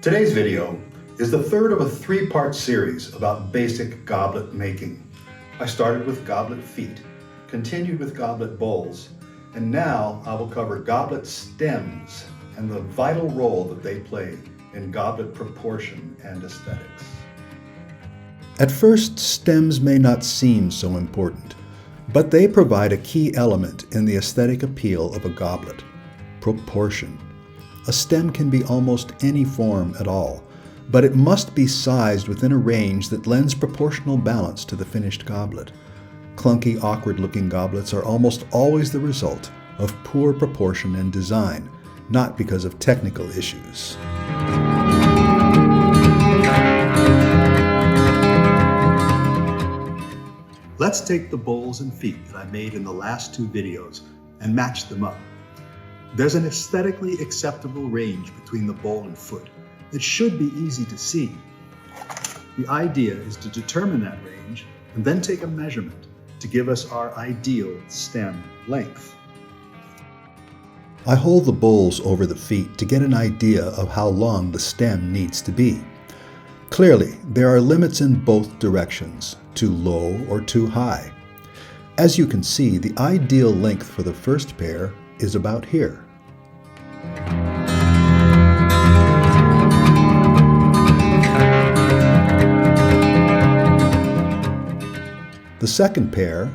Today's video is the third of a three-part series about basic goblet making. I started with goblet feet, continued with goblet bowls, and now I will cover goblet stems and the vital role that they play in goblet proportion and aesthetics. At first, stems may not seem so important, but they provide a key element in the aesthetic appeal of a goblet: proportion. A stem can be almost any form at all, but it must be sized within a range that lends proportional balance to the finished goblet. Clunky, awkward-looking goblets are almost always the result of poor proportion and design, not because of technical issues. Let's take the bowls and feet that I made in the last two videos and match them up. There's an aesthetically acceptable range between the bowl and foot that should be easy to see. The idea is to determine that range and then take a measurement to give us our ideal stem length. I hold the bowls over the feet to get an idea of how long the stem needs to be. Clearly, there are limits in both directions, too low or too high. As you can see, the ideal length for the first pair is about here. The second pair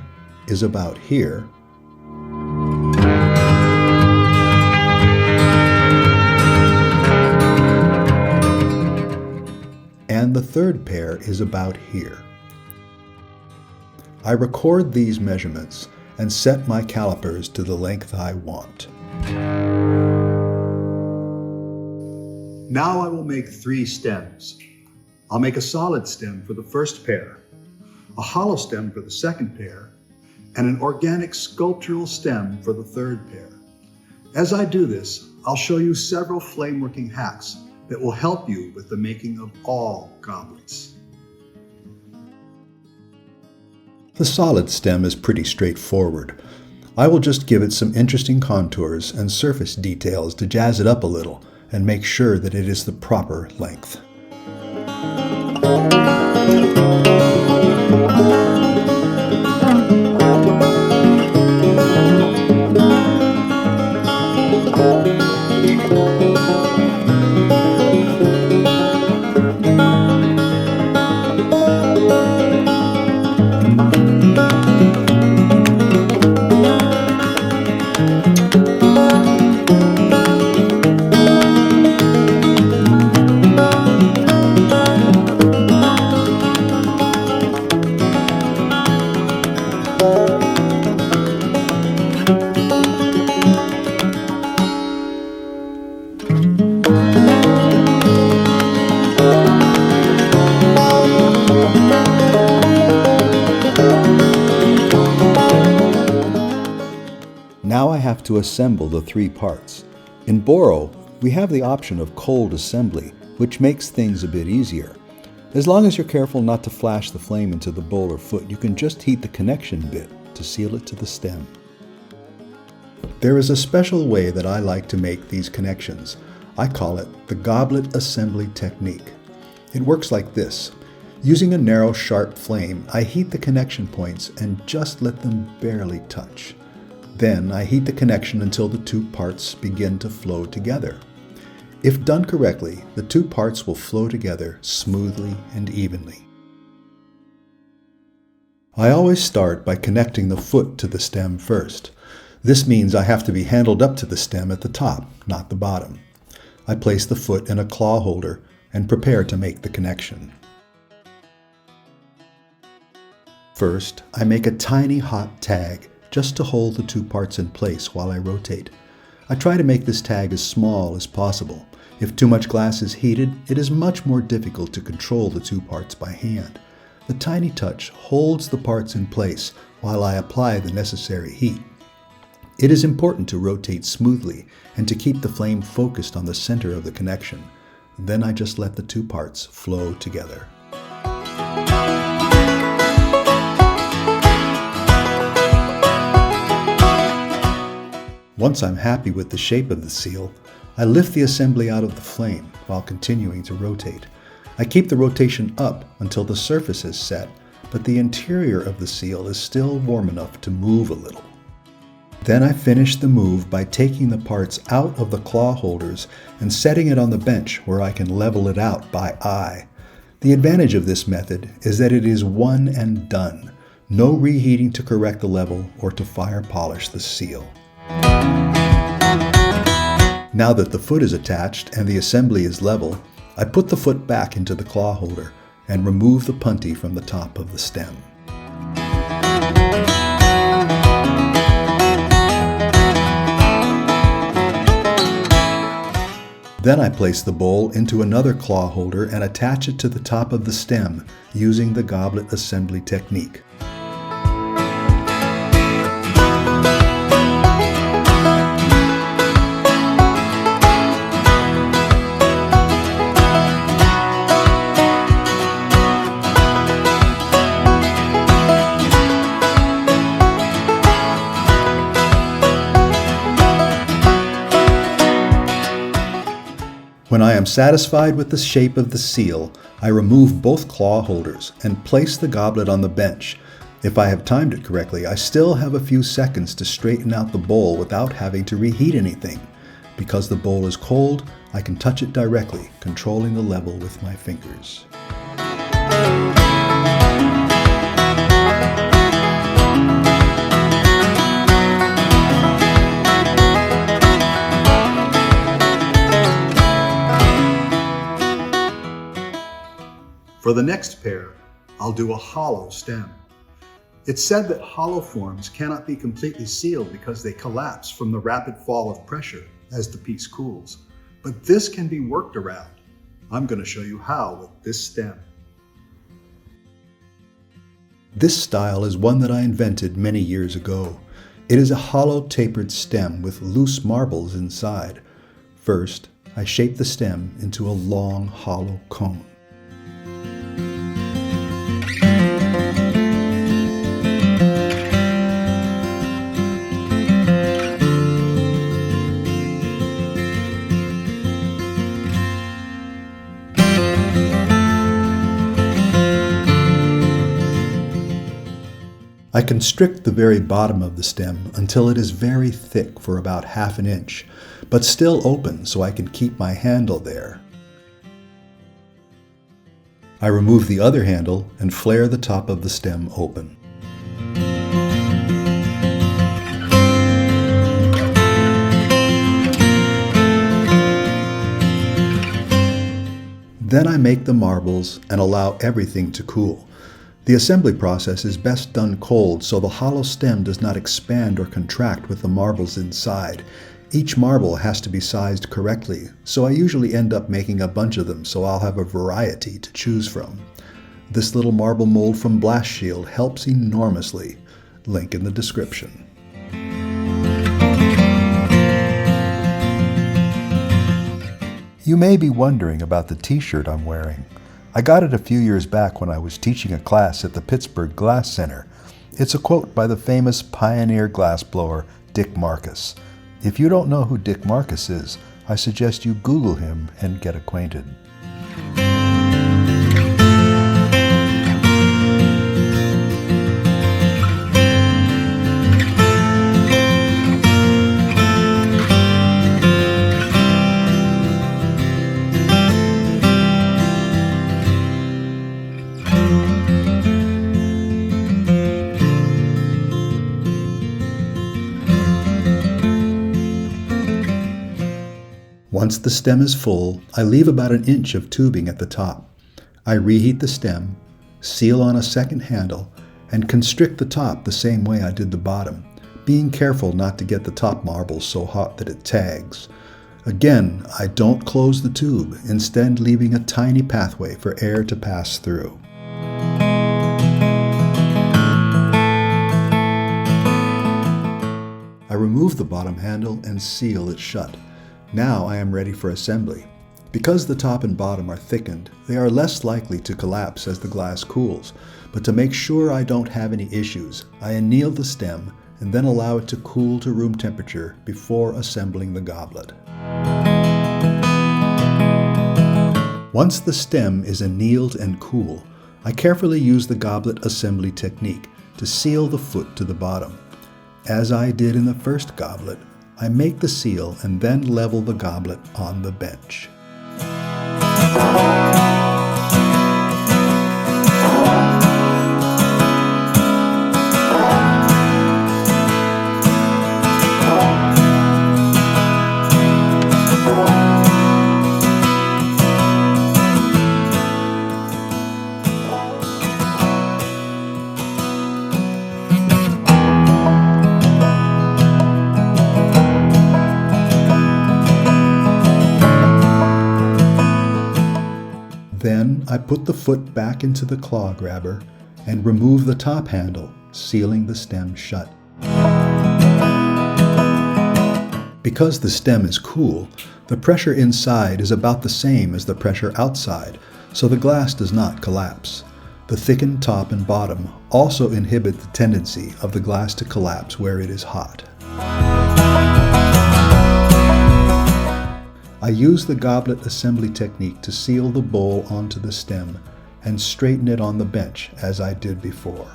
is about here. And the third pair is about here. I record these measurements and set my calipers to the length I want. Now I will make 3 stems. I'll make a solid stem for the first pair, a hollow stem for the second pair, and an organic sculptural stem for the third pair. As I do this, I'll show you several flameworking hacks that will help you with the making of all goblets. The solid stem is pretty straightforward. I will just give it some interesting contours and surface details to jazz it up a little and make sure that it is the proper length. Now I have to assemble the 3 parts. In Boro, we have the option of cold assembly, which makes things a bit easier. As long as you're careful not to flash the flame into the bowl or foot, you can just heat the connection bit to seal it to the stem. There is a special way that I like to make these connections. I call it the goblet assembly technique. It works like this. Using a narrow, sharp flame, I heat the connection points and just let them barely touch. Then I heat the connection until the 2 parts begin to flow together. If done correctly, the 2 parts will flow together smoothly and evenly. I always start by connecting the foot to the stem first. This means I have to be handled up to the stem at the top, not the bottom. I place the foot in a claw holder and prepare to make the connection. First, I make a tiny hot tag just to hold the 2 parts in place while I rotate. I try to make this tag as small as possible. If too much glass is heated, it is much more difficult to control the 2 parts by hand. The tiny touch holds the parts in place while I apply the necessary heat. It is important to rotate smoothly and to keep the flame focused on the center of the connection. Then I just let the 2 parts flow together. Once I'm happy with the shape of the seal, I lift the assembly out of the flame while continuing to rotate. I keep the rotation up until the surface is set, but the interior of the seal is still warm enough to move a little. Then I finish the move by taking the parts out of the claw holders and setting it on the bench where I can level it out by eye. The advantage of this method is that it is one and done. No reheating to correct the level or to fire polish the seal. Now that the foot is attached and the assembly is level, I put the foot back into the claw holder and remove the puntee from the top of the stem. Then I place the bowl into another claw holder and attach it to the top of the stem using the goblet assembly technique. When I am satisfied with the shape of the seal, I remove both claw holders and place the goblet on the bench. If I have timed it correctly, I still have a few seconds to straighten out the bowl without having to reheat anything. Because the bowl is cold, I can touch it directly, controlling the level with my fingers. For the next pair, I'll do a hollow stem. It's said that hollow forms cannot be completely sealed because they collapse from the rapid fall of pressure as the piece cools. But this can be worked around. I'm going to show you how with this stem. This style is one that I invented many years ago. It is a hollow tapered stem with loose marbles inside. First, I shape the stem into a long hollow cone. I constrict the very bottom of the stem until it is very thick for about ½ an inch, but still open so I can keep my handle there. I remove the other handle and flare the top of the stem open. Then I make the marbles and allow everything to cool. The assembly process is best done cold so the hollow stem does not expand or contract with the marbles inside. Each marble has to be sized correctly, so I usually end up making a bunch of them so I'll have a variety to choose from. This little marble mold from Blast Shield helps enormously. Link in the description. You may be wondering about the t-shirt I'm wearing. I got it a few years back when I was teaching a class at the Pittsburgh Glass Center. It's a quote by the famous pioneer glassblower Dick Marcus. If you don't know who Dick Marcus is, I suggest you Google him and get acquainted. Once the stem is full, I leave about 1 inch of tubing at the top. I reheat the stem, seal on a second handle, and constrict the top the same way I did the bottom, being careful not to get the top marble so hot that it tags. Again, I don't close the tube, instead leaving a tiny pathway for air to pass through. I remove the bottom handle and seal it shut. Now I am ready for assembly. Because the top and bottom are thickened, they are less likely to collapse as the glass cools. But to make sure I don't have any issues, I anneal the stem and then allow it to cool to room temperature before assembling the goblet. Once the stem is annealed and cool, I carefully use the goblet assembly technique to seal the foot to the bottom. As I did in the first goblet, I make the seal and then level the goblet on the bench. Then I put the foot back into the claw grabber and remove the top handle, sealing the stem shut. Because the stem is cool, the pressure inside is about the same as the pressure outside, so the glass does not collapse. The thickened top and bottom also inhibit the tendency of the glass to collapse where it is hot. I use the goblet assembly technique to seal the bowl onto the stem and straighten it on the bench as I did before.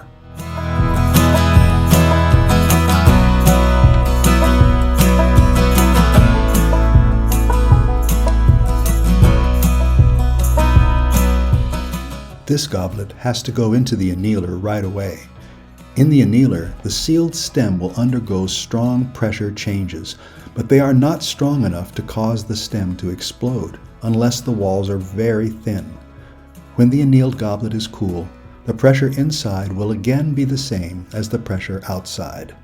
This goblet has to go into the annealer right away. In the annealer, the sealed stem will undergo strong pressure changes, but they are not strong enough to cause the stem to explode unless the walls are very thin. When the annealed goblet is cool, the pressure inside will again be the same as the pressure outside.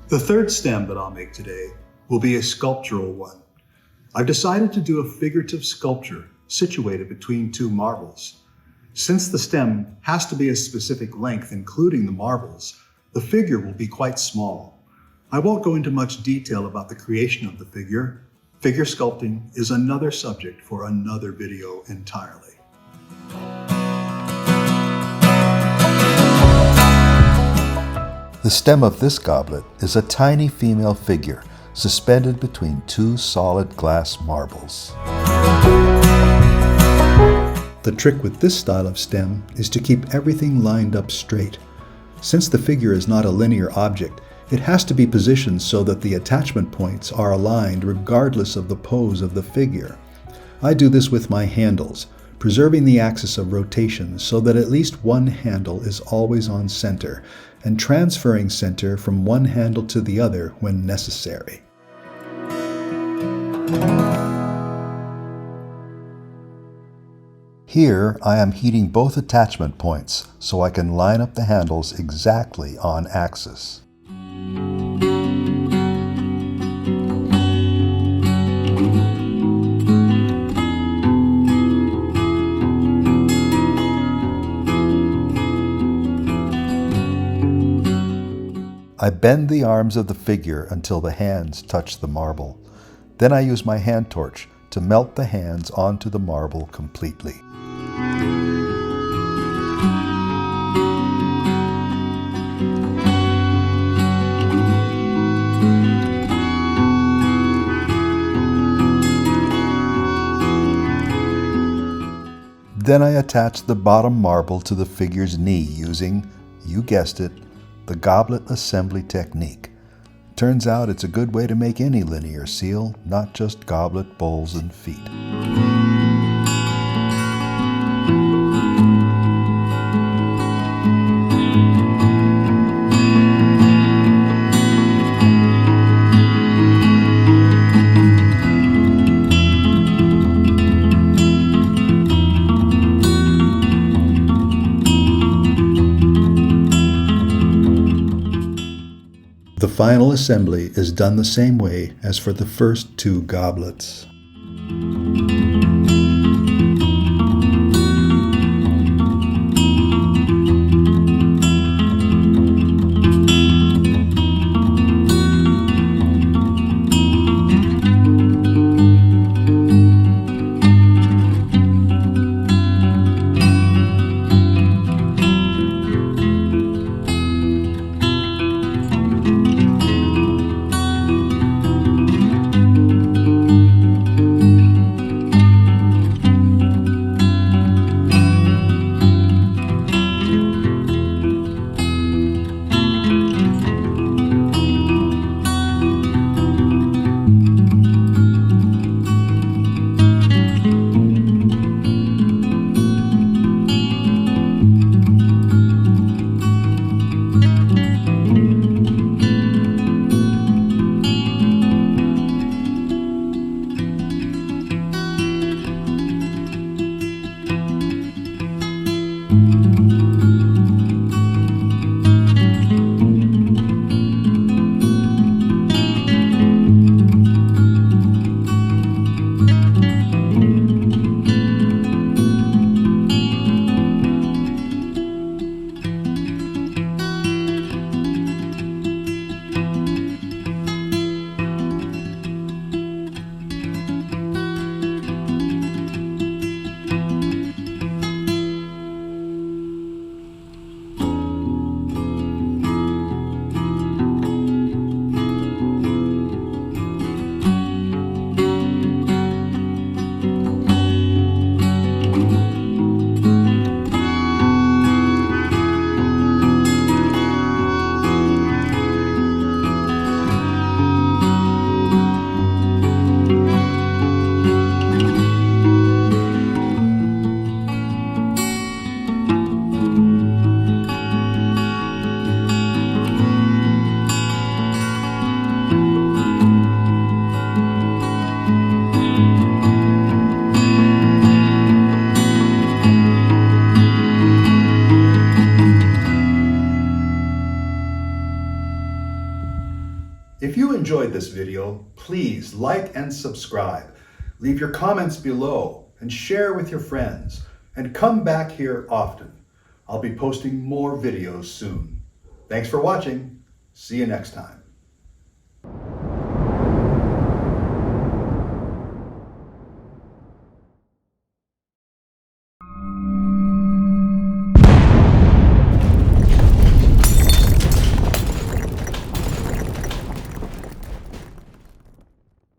The third stem that I'll make today will be a sculptural one. I've decided to do a figurative sculpture situated between two marbles. Since the stem has to be a specific length, including the marbles, the figure will be quite small. I won't go into much detail about the creation of the figure. Figure sculpting is another subject for another video entirely. The stem of this goblet is a tiny female figure suspended between two solid glass marbles. The trick with this style of stem is to keep everything lined up straight. Since the figure is not a linear object, it has to be positioned so that the attachment points are aligned regardless of the pose of the figure. I do this with my handles, preserving the axis of rotation so that at least one handle is always on center, and transferring center from one handle to the other when necessary. Here I am heating both attachment points so I can line up the handles exactly on axis. I bend the arms of the figure until the hands touch the marble. Then I use my hand torch to melt the hands onto the marble completely. Then I attach the bottom marble to the figure's knee using, you guessed it, the goblet assembly technique. Turns out it's a good way to make any linear seal, not just goblet, bowls, and feet. The final assembly is done the same way as for the first two goblets. this video, please like and subscribe. Leave your comments below and share with your friends. And come back here often. I'll be posting more videos soon. Thanks for watching. See you next time.